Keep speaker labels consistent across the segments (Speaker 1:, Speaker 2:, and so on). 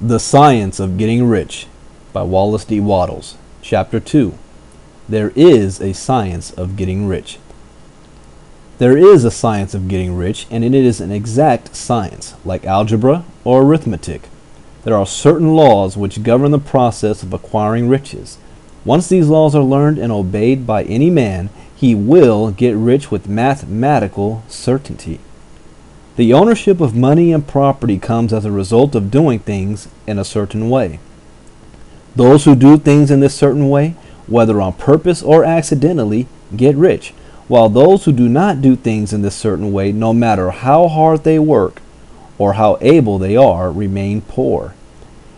Speaker 1: The Science of Getting Rich by Wallace D. Wattles. Chapter 2. There is a science of getting rich. There is a science of getting rich, and it is an exact science, like algebra or arithmetic. There are certain laws which govern the process of acquiring riches. Once these laws are learned and obeyed by any man, he will get rich with mathematical certainty. The ownership of money and property comes as a result of doing things in a certain way. Those who do things in this certain way, whether on purpose or accidentally, get rich, while those who do not do things in this certain way, no matter how hard they work or how able they are, remain poor.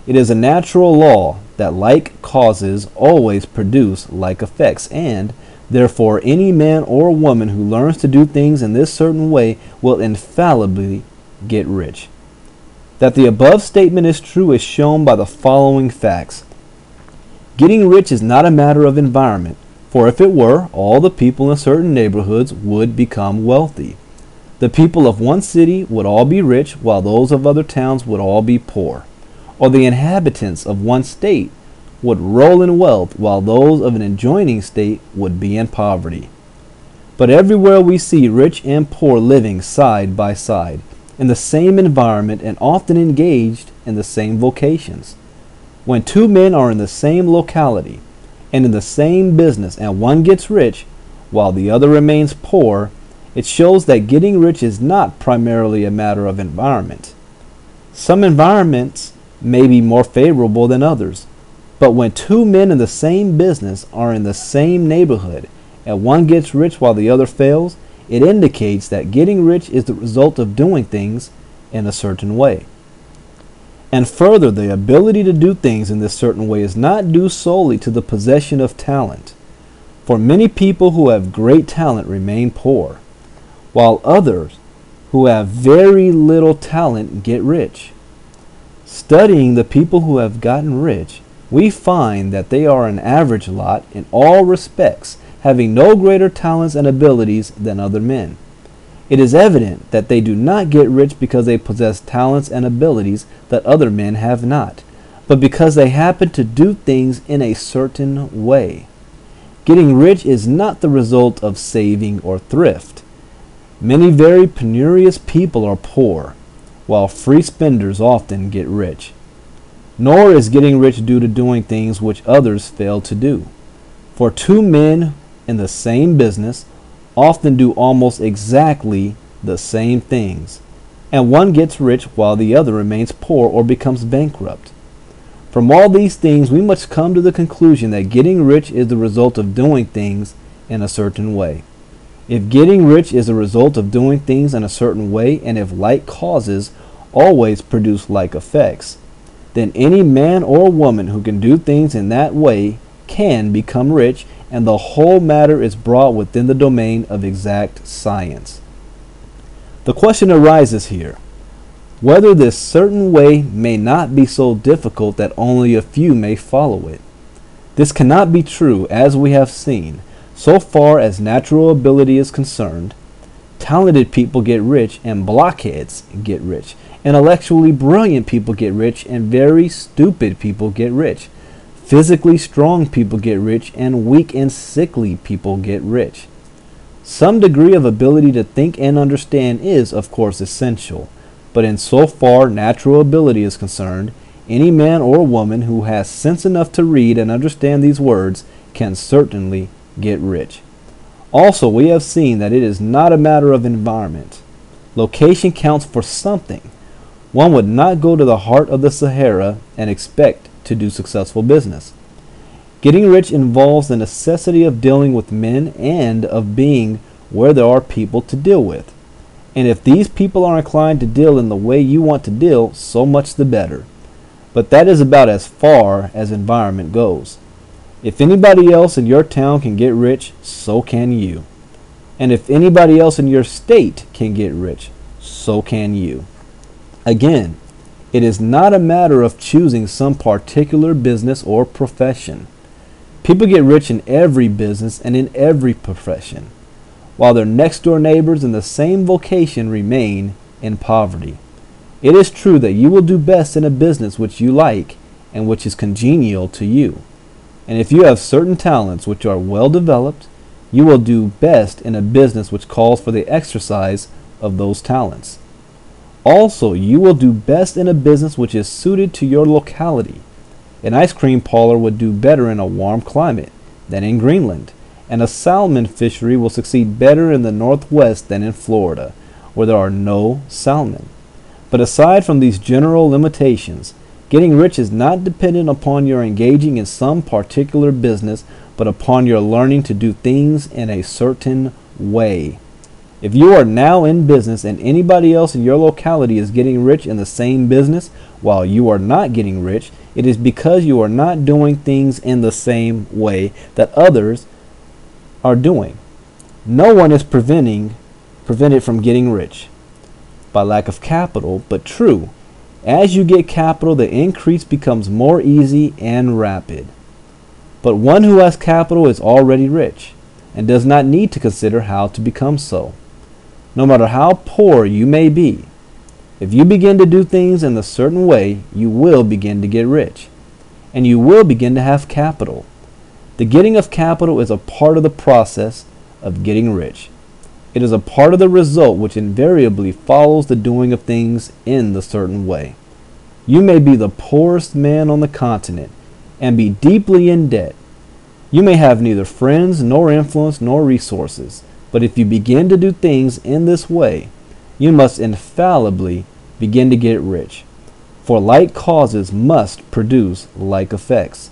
Speaker 1: It is a natural law that like causes always produce like effects, and therefore any man or woman who learns to do things in this certain way will infallibly get rich. That the above statement is true is shown by the following facts. Getting rich is not a matter of environment, for if it were, all the people in certain neighborhoods would become wealthy. The people of one city would all be rich, while those of other towns would all be poor. Or the inhabitants of one state would roll in wealth, while those of an adjoining state would be in poverty. But everywhere we see rich and poor living side by side, in the same environment and often engaged in the same vocations. When two men are in the same locality and in the same business, and one gets rich while the other remains poor, it shows that getting rich is not primarily a matter of environment. Some environments may be more favorable than others, but when two men in the same business are in the same neighborhood and one gets rich while the other fails, it indicates that getting rich is the result of doing things in a certain way. And further, the ability to do things in this certain way is not due solely to the possession of talent. For many people who have great talent remain poor, while others who have very little talent get rich. Studying the people who have gotten rich, we find that they are an average lot in all respects, having no greater talents and abilities than other men. It is evident that they do not get rich because they possess talents and abilities that other men have not, but because they happen to do things in a certain way. Getting rich is not the result of saving or thrift. Many very penurious people are poor, while free spenders often get rich. Nor is getting rich due to doing things which others fail to do. For two men in the same business often do almost exactly the same things, and one gets rich while the other remains poor or becomes bankrupt. From all these things, we must come to the conclusion that getting rich is the result of doing things in a certain way. If getting rich is a result of doing things in a certain way, and if like causes always produce like effects, then any man or woman who can do things in that way can become rich, and the whole matter is brought within the domain of exact science. The question arises here, whether this certain way may not be so difficult that only a few may follow it. This cannot be true, as we have seen. So far as natural ability is concerned, talented people get rich and blockheads get rich. Intellectually brilliant people get rich and very stupid people get rich. Physically strong people get rich and weak and sickly people get rich. Some degree of ability to think and understand is, of course, essential, but in so far natural ability is concerned, any man or woman who has sense enough to read and understand these words can certainly get rich. Also, we have seen that it is not a matter of environment. Location counts for something. One would not go to the heart of the Sahara and expect to do successful business. Getting rich involves the necessity of dealing with men and of being where there are people to deal with. And if these people are inclined to deal in the way you want to deal, so much the better. But that is about as far as environment goes. If anybody else in your town can get rich, so can you. And if anybody else in your state can get rich, so can you. Again, it is not a matter of choosing some particular business or profession. People get rich in every business and in every profession, while their next door neighbors in the same vocation remain in poverty. It is true that you will do best in a business which you like and which is congenial to you. And if you have certain talents which are well developed, you will do best in a business which calls for the exercise of those talents. Also, you will do best in a business which is suited to your locality. An ice cream parlor would do better in a warm climate than in Greenland, and a salmon fishery will succeed better in the Northwest than in Florida, where there are no salmon. But aside from these general limitations, getting rich is not dependent upon your engaging in some particular business, but upon your learning to do things in a certain way. If you are now in business and anybody else in your locality is getting rich in the same business while you are not getting rich, it is because you are not doing things in the same way that others are doing. No one is prevented from getting rich by lack of capital, but true, as you get capital, the increase becomes more easy and rapid. But one who has capital is already rich and does not need to consider how to become so. No matter how poor you may be, if you begin to do things in a certain way, you will begin to get rich, and you will begin to have capital. The getting of capital is a part of the process of getting rich. It is a part of the result which invariably follows the doing of things in the certain way. You may be the poorest man on the continent and be deeply in debt. You may have neither friends nor influence nor resources, but if you begin to do things in this way, you must infallibly begin to get rich. For like causes must produce like effects.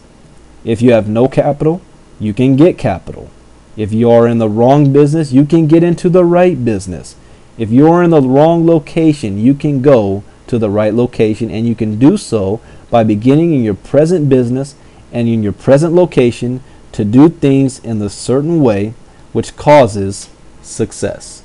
Speaker 1: If you have no capital, you can get capital. If you are in the wrong business, you can get into the right business. If you are in the wrong location, you can go to the right location, and you can do so by beginning in your present business and in your present location to do things in the certain way which causes success.